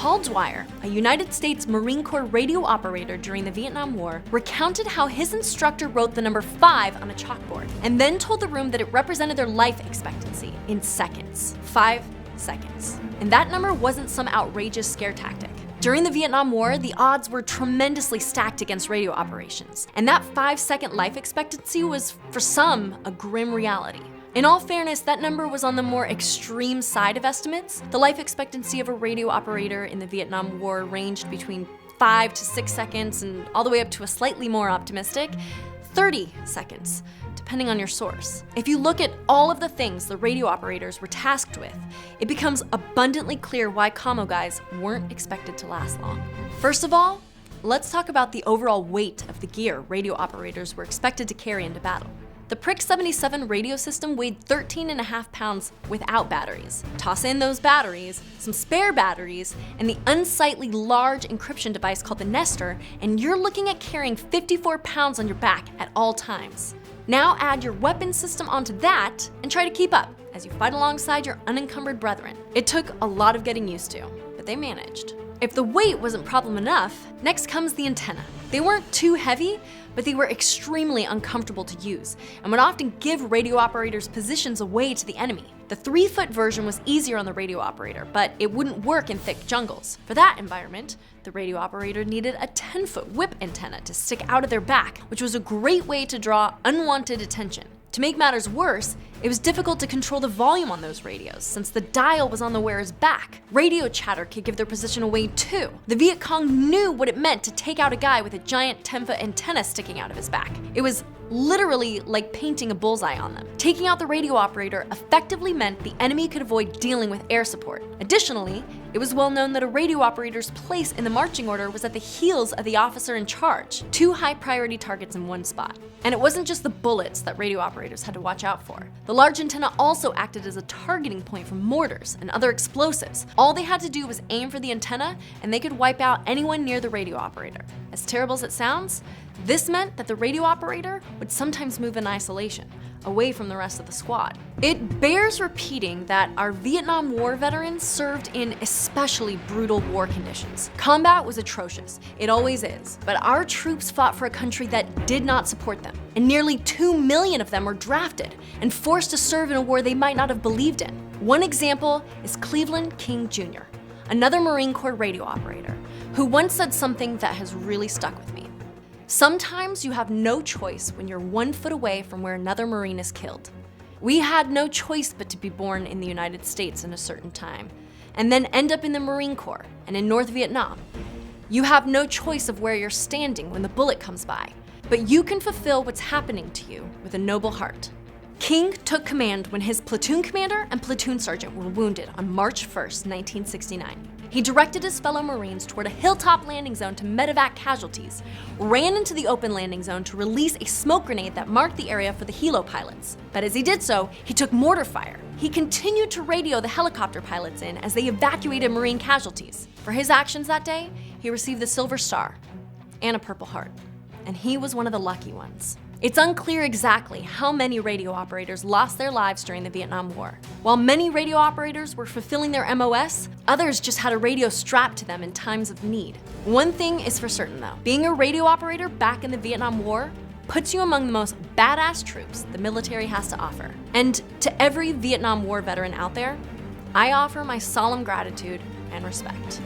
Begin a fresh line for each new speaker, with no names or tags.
Paul Dwyer, a United States Marine Corps radio operator during the Vietnam War, recounted how his instructor wrote the number 5 on a chalkboard and then told the room that it represented their life expectancy in seconds. 5 seconds. And that number wasn't some outrageous scare tactic. During the Vietnam War, the odds were tremendously stacked against radio operations, and that 5-second life expectancy was, for some, a grim reality. In all fairness, that number was on the more extreme side of estimates. The life expectancy of a radio operator in the Vietnam War ranged between 5 to 6 seconds and all the way up to a slightly more optimistic 30 seconds, depending on your source. If you look at all of the things the radio operators were tasked with, it becomes abundantly clear why commo guys weren't expected to last long. First of all, let's talk about the overall weight of the gear radio operators were expected to carry into battle. The Prick 77 radio system weighed 13.5 pounds without batteries. Toss in those batteries, some spare batteries, and the unsightly large encryption device called the Nestor, and you're looking at carrying 54 pounds on your back at all times. Now add your weapon system onto that and try to keep up as you fight alongside your unencumbered brethren. It took a lot of getting used to, but they managed. If the weight wasn't problem enough, next comes the antenna. They weren't too heavy, but they were extremely uncomfortable to use and would often give radio operators positions away to the enemy. The 3-foot version was easier on the radio operator, but it wouldn't work in thick jungles. For that environment, the radio operator needed a 10-foot whip antenna to stick out of their back, which was a great way to draw unwanted attention. To make matters worse, it was difficult to control the volume on those radios since the dial was on the wearer's back. Radio chatter could give their position away too. The Viet Cong knew what it meant to take out a guy with a giant 10-foot antenna sticking out of his back. It was literally like painting a bullseye on them. Taking out the radio operator effectively meant the enemy could avoid dealing with air support. Additionally, it was well known that a radio operator's place in the marching order was at the heels of the officer in charge, 2 high priority targets in one spot. And it wasn't just the bullets that radio operators had to watch out for. The large antenna also acted as a targeting point for mortars and other explosives. All they had to do was aim for the antenna and they could wipe out anyone near the radio operator. As terrible as it sounds, this meant that the radio operator would sometimes move in isolation, away from the rest of the squad. It bears repeating that our Vietnam War veterans served in especially brutal war conditions. Combat was atrocious, it always is, but our troops fought for a country that did not support them, and nearly 2 million of them were drafted and forced to serve in a war they might not have believed in. One example is Cleveland King Jr., another Marine Corps radio operator, who once said something that has really stuck with me. Sometimes you have no choice when you're 1 foot away from where another Marine is killed. We had no choice but to be born in the United States in a certain time, and then end up in the Marine Corps and in North Vietnam. You have no choice of where you're standing when the bullet comes by, but you can fulfill what's happening to you with a noble heart. King took command when his platoon commander and platoon sergeant were wounded on March 1st, 1969. He directed his fellow Marines toward a hilltop landing zone to medevac casualties, ran into the open landing zone to release a smoke grenade that marked the area for the helo pilots. But as he did so, he took mortar fire. He continued to radio the helicopter pilots in as they evacuated Marine casualties. For his actions that day, he received the Silver Star and a Purple Heart, and he was one of the lucky ones. It's unclear exactly how many radio operators lost their lives during the Vietnam War. While many radio operators were fulfilling their MOS, others just had a radio strapped to them in times of need. One thing is for certain though, being a radio operator back in the Vietnam War puts you among the most badass troops the military has to offer. And to every Vietnam War veteran out there, I offer my solemn gratitude and respect.